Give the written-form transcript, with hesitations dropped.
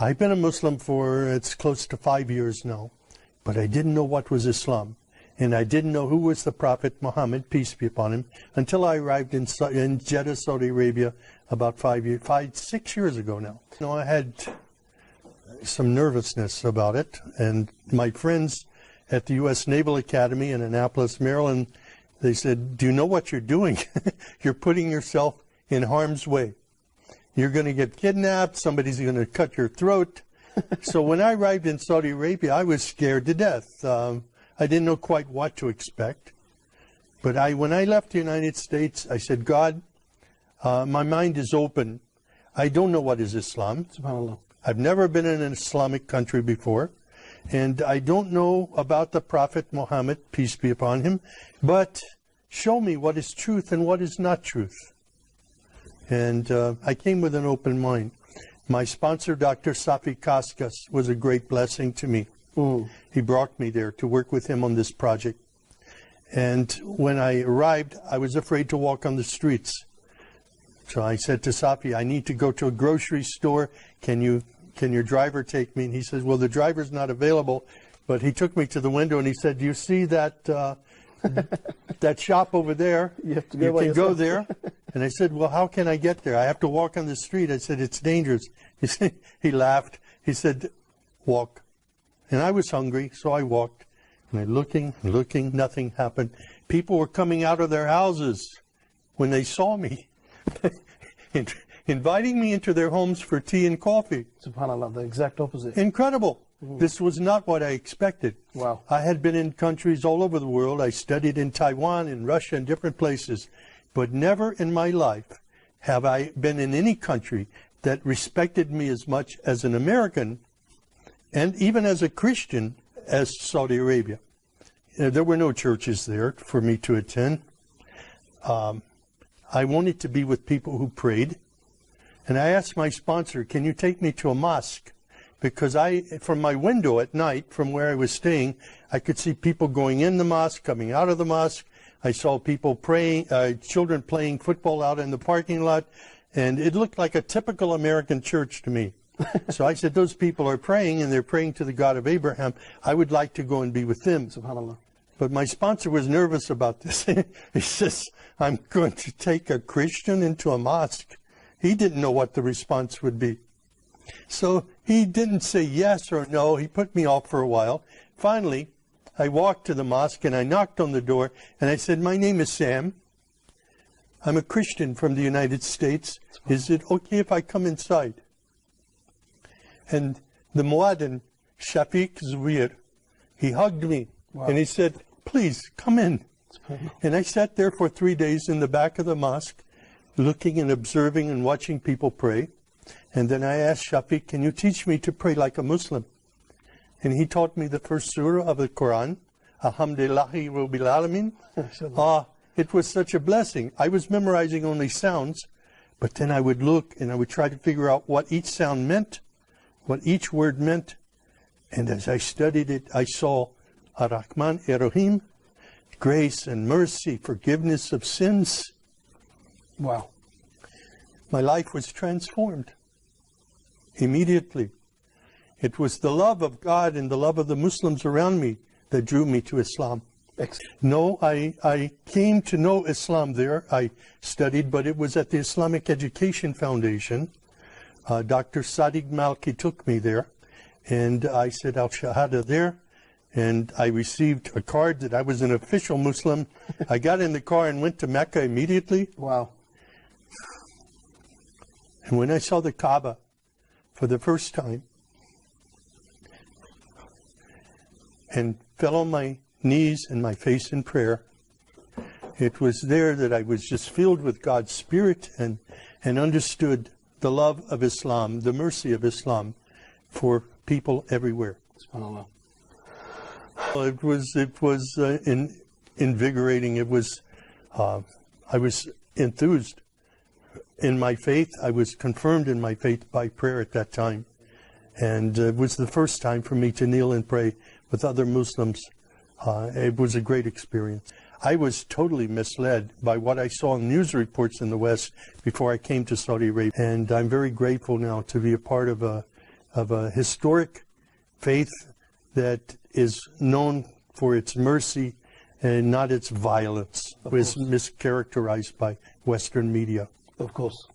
I've been a Muslim for, it's close to 5 years now, but I didn't know what was Islam. And I didn't know who was the Prophet Muhammad, peace be upon him, until I arrived in Jeddah, Saudi Arabia, about 6 years ago now. You know, I had some nervousness about it, and my friends at the U.S. Naval Academy in Annapolis, Maryland, they said, do you know what you're doing? You're putting yourself in harm's way. You're going to get kidnapped, somebody's going to cut your throat. So when I arrived in Saudi Arabia, I was scared to death. I didn't know quite what to expect. But when I left the United States, I said, God, my mind is open. I don't know what is Islam. SubhanAllah. I've never been in an Islamic country before. And I don't know about the Prophet Muhammad, peace be upon him. But show me what is truth and what is not truth. And I came with an open mind. My sponsor, Dr. Safi Kaskas, was a great blessing to me. He brought me there to work with him on this project. And when I arrived, I was afraid to walk on the streets. So I said to Safi, I need to go to a grocery store. Can your driver take me? And he says, well, the driver's not available. But he took me to the window and he said, do you see that that shop over there? You can go there. And I said, well, how can I get there? I have to walk on the street. I said, it's dangerous. He laughed. He said, walk. And I was hungry, so I walked. And I looking, nothing happened. People were coming out of their houses when they saw me, inviting me into their homes for tea and coffee. SubhanAllah, the exact opposite. Incredible. This was not what I expected. Wow. I had been in countries all over the world. I studied in Taiwan, in Russia, and different places. But never in my life have I been in any country that respected me as much as an American, and even as a Christian, as Saudi Arabia. There were no churches there for me to attend. I wanted to be with people who prayed. And I asked my sponsor, can you take me to a mosque? Because from my window at night, from where I was staying, I could see people going in the mosque, coming out of the mosque. I saw people praying, children playing football out in the parking lot. And it looked like a typical American church to me. So I said, those people are praying, and they're praying to the God of Abraham. I would like to go and be with them. SubhanAllah. But my sponsor was nervous about this. He says, I'm going to take a Christian into a mosque. He didn't know what the response would be. So he didn't say yes or no. He put me off for a while. Finally, I walked to the mosque, and I knocked on the door, and I said, my name is Sam. I'm a Christian from the United States. Is it okay if I come inside? And the Muaddin, Shafiq Zubair, he hugged me. Wow. And he said, please, come in. And I sat there for 3 days in the back of the mosque, looking and observing and watching people pray. And then I asked Shafiq, can you teach me to pray like a Muslim? And he taught me the first surah of the Quran, Alhamdulillahi Rabbil Alameen. It was such a blessing. I was memorizing only sounds, but then I would look and I would try to figure out what each sound meant, what each word meant. And as I studied it, I saw Ar-Rahman Ar-Rahim, grace and mercy, forgiveness of sins. Wow. My life was transformed immediately. It was the love of God and the love of the Muslims around me that drew me to Islam. No, I came to know Islam there. I studied, but it was at the Islamic Education Foundation. Dr. Sadiq Malki took me there, and I said Al-Shahada there, and I received a card that I was an official Muslim. I got in the car and went to Mecca immediately. Wow. And when I saw the Kaaba for the first time, and fell on my knees and my face in prayer, it was there that I was just filled with God's Spirit and understood the love of Islam, the mercy of Islam for people everywhere. SubhanAllah. It was invigorating. It was, I was enthused in my faith. I was confirmed in my faith by prayer at that time. And it was the first time for me to kneel and pray with other Muslims. It was a great experience. I was totally misled by what I saw in news reports in the West before I came to Saudi Arabia. And I'm very grateful now to be a part of of a historic faith that is known for its mercy and not its violence, was mischaracterized by Western media. Of course.